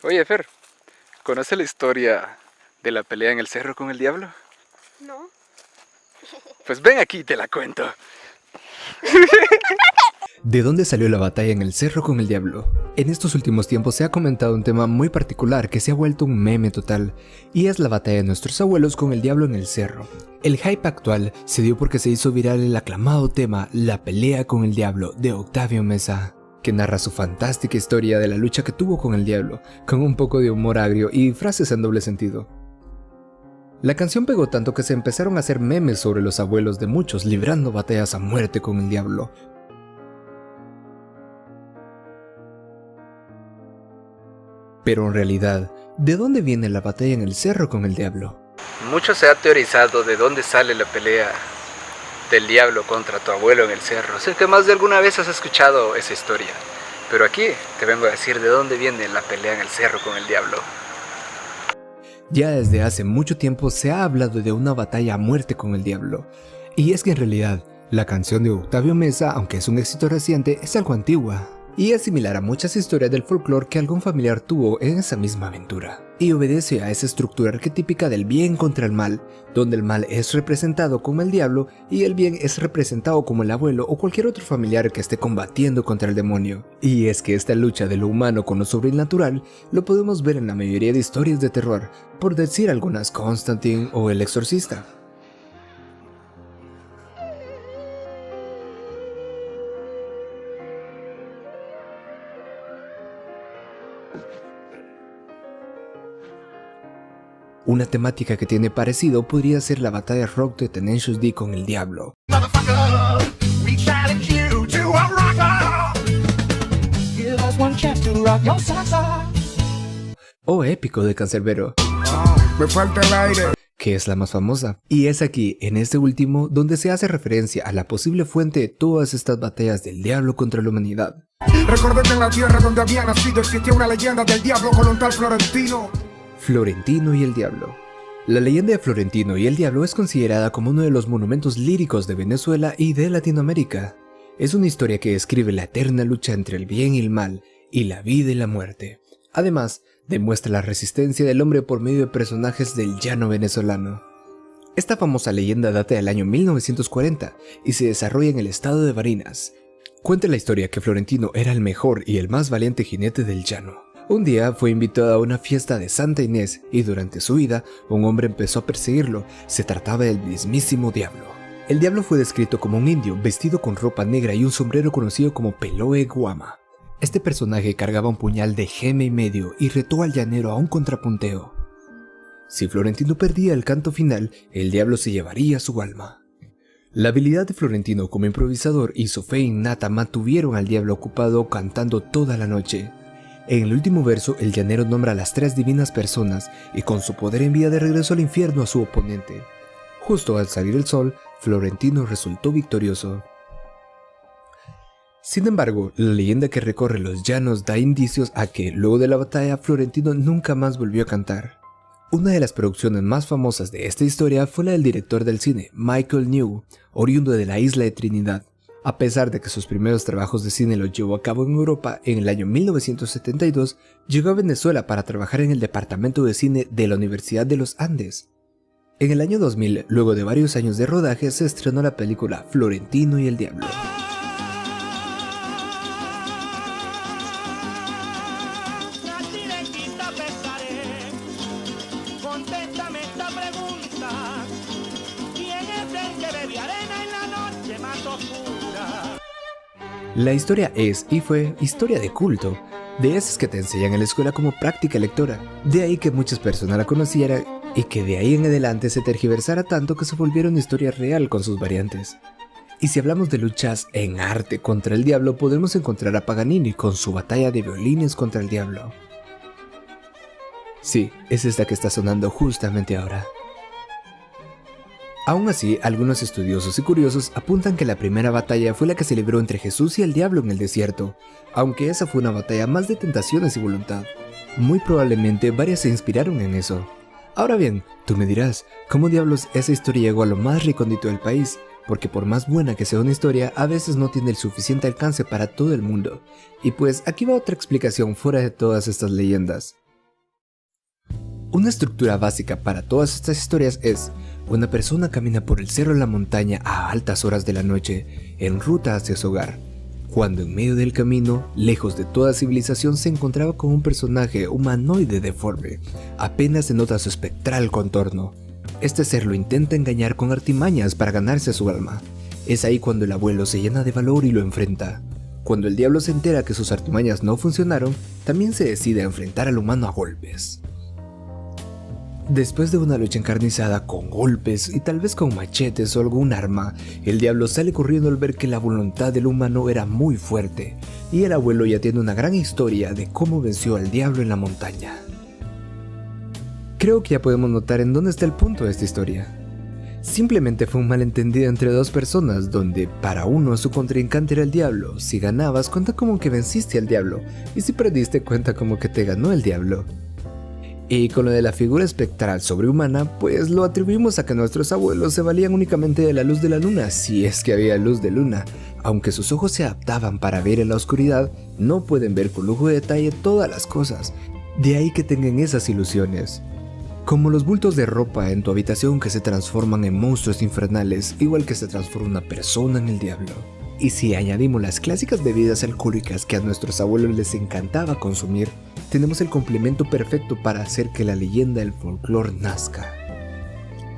Oye, Fer, ¿conoces la historia de la pelea en el cerro con el diablo? No. Pues ven aquí y te la cuento. ¿De dónde salió la batalla en el cerro con el diablo? En estos últimos tiempos se ha comentado un tema muy particular que se ha vuelto un meme total, y es la batalla de nuestros abuelos con el diablo en el cerro. El hype actual se dio porque se hizo viral el aclamado tema La pelea con el diablo de Octavio Meza, que narra su fantástica historia de la lucha que tuvo con el diablo, con un poco de humor agrio y frases en doble sentido. La canción pegó tanto que se empezaron a hacer memes sobre los abuelos de muchos librando batallas a muerte con el diablo. Pero en realidad, ¿de dónde viene la batalla en el cerro con el diablo? Mucho se ha teorizado de dónde sale la pelea del diablo contra tu abuelo en el cerro. Sé que más de alguna vez has escuchado esa historia, pero aquí te vengo a decir de dónde viene la pelea en el cerro con el diablo. Ya desde hace mucho tiempo se ha hablado de una batalla a muerte con el diablo, y es que en realidad, la canción de Octavio Meza, aunque es un éxito reciente, es algo antigua, y es similar a muchas historias del folclore que algún familiar tuvo en esa misma aventura, y obedece a esa estructura arquetípica del bien contra el mal, donde el mal es representado como el diablo y el bien es representado como el abuelo o cualquier otro familiar que esté combatiendo contra el demonio. Y es que esta lucha de lo humano con lo sobrenatural lo podemos ver en la mayoría de historias de terror, por decir algunas Constantine o El Exorcista. Una temática que tiene parecido podría ser la batalla rock de Tenacious D con el diablo, o épico de Canserbero, que es la más famosa. Y es aquí, en este último, donde se hace referencia a la posible fuente de todas estas batallas del diablo contra la humanidad. Recordé que en la tierra donde había nacido existía una leyenda del diablo con un tal Florentino. Florentino y el Diablo. La leyenda de Florentino y el Diablo es considerada como uno de los monumentos líricos de Venezuela y de Latinoamérica. Es una historia que describe la eterna lucha entre el bien y el mal, y la vida y la muerte. Además, demuestra la resistencia del hombre por medio de personajes del llano venezolano. Esta famosa leyenda data del año 1940 y se desarrolla en el estado de Barinas. Cuenta la historia que Florentino era el mejor y el más valiente jinete del llano. Un día fue invitado a una fiesta de Santa Inés y durante su huida, un hombre empezó a perseguirlo. Se trataba del mismísimo diablo. El diablo fue descrito como un indio vestido con ropa negra y un sombrero conocido como Peloe Guama. Este personaje cargaba un puñal de geme y medio y retó al llanero a un contrapunteo. Si Florentino perdía el canto final, el diablo se llevaría su alma. La habilidad de Florentino como improvisador y su fe innata mantuvieron al diablo ocupado cantando toda la noche. En el último verso, el llanero nombra a las 3 divinas personas y con su poder envía de regreso al infierno a su oponente. Justo al salir el sol, Florentino resultó victorioso. Sin embargo, la leyenda que recorre los llanos da indicios a que, luego de la batalla, Florentino nunca más volvió a cantar. Una de las producciones más famosas de esta historia fue la del director del cine, Michael New, oriundo de la isla de Trinidad. A pesar de que sus primeros trabajos de cine los llevó a cabo en Europa, en el año 1972 llegó a Venezuela para trabajar en el departamento de cine de la Universidad de los Andes. En el año 2000, luego de varios años de rodaje, se estrenó la película Florentino y el Diablo. La historia es y fue historia de culto, de esas que te enseñan en la escuela como práctica lectora, de ahí que muchas personas la conocieran y que de ahí en adelante se tergiversara tanto que se volviera una historia real con sus variantes. Y si hablamos de luchas en arte contra el diablo, podemos encontrar a Paganini con su batalla de violines contra el diablo. Sí, es esta que está sonando justamente ahora. Aún así, algunos estudiosos y curiosos apuntan que la primera batalla fue la que se libró entre Jesús y el diablo en el desierto, aunque esa fue una batalla más de tentaciones y voluntad. Muy probablemente varias se inspiraron en eso. Ahora bien, tú me dirás, ¿cómo diablos esa historia llegó a lo más recóndito del país? Porque por más buena que sea una historia, a veces no tiene el suficiente alcance para todo el mundo. Y pues aquí va otra explicación fuera de todas estas leyendas. Una estructura básica para todas estas historias es: una persona camina por el cerro de la montaña a altas horas de la noche, en ruta hacia su hogar, cuando en medio del camino, lejos de toda civilización, se encontraba con un personaje humanoide deforme. Apenas se nota su espectral contorno. Este ser lo intenta engañar con artimañas para ganarse su alma. Es ahí cuando el abuelo se llena de valor y lo enfrenta. Cuando el diablo se entera que sus artimañas no funcionaron, también se decide a enfrentar al humano a golpes. Después de una lucha encarnizada con golpes y tal vez con machetes o algún arma, el diablo sale corriendo al ver que la voluntad del humano era muy fuerte, y el abuelo ya tiene una gran historia de cómo venció al diablo en la montaña. Creo que ya podemos notar en dónde está el punto de esta historia. Simplemente fue un malentendido entre dos personas, donde para uno su contrincante era el diablo. Si ganabas, cuenta como que venciste al diablo, y si perdiste, cuenta como que te ganó el diablo. Y con lo de la figura espectral sobrehumana, pues lo atribuimos a que nuestros abuelos se valían únicamente de la luz de la luna, si es que había luz de luna. Aunque sus ojos se adaptaban para ver en la oscuridad, no pueden ver con lujo de detalle todas las cosas. De ahí que tengan esas ilusiones. Como los bultos de ropa en tu habitación que se transforman en monstruos infernales, igual que se transforma una persona en el diablo. Y si añadimos las clásicas bebidas alcohólicas que a nuestros abuelos les encantaba consumir, tenemos el complemento perfecto para hacer que la leyenda del folclore nazca.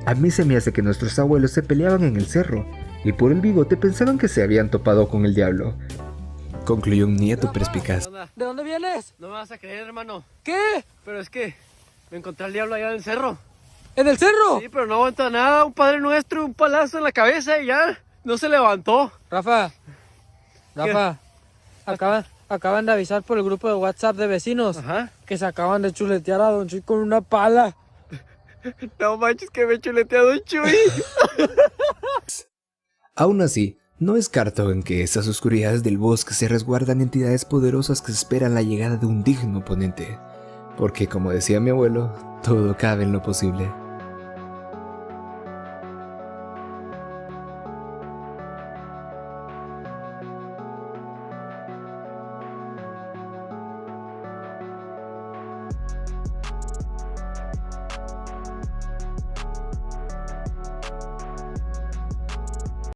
A mí se me hace que nuestros abuelos se peleaban en el cerro, y por el bigote pensaban que se habían topado con el diablo. Concluyó un nieto perspicaz. ¿De dónde vienes? No me vas a creer, hermano. ¿Qué? Pero es que me encontré al diablo allá en el cerro. ¿En el cerro? Sí, pero no aguanta nada. Un padre nuestro, un palazo en la cabeza y ya no se levantó. Rafa, acaban de avisar por el grupo de WhatsApp de vecinos que se acaban de chuletear a Don Chuy con una pala. No manches que me he chuleteado un Chuy. Aún así, no descarto en que esas oscuridades del bosque se resguardan entidades poderosas que esperan la llegada de un digno oponente. Porque como decía mi abuelo, todo cabe en lo posible.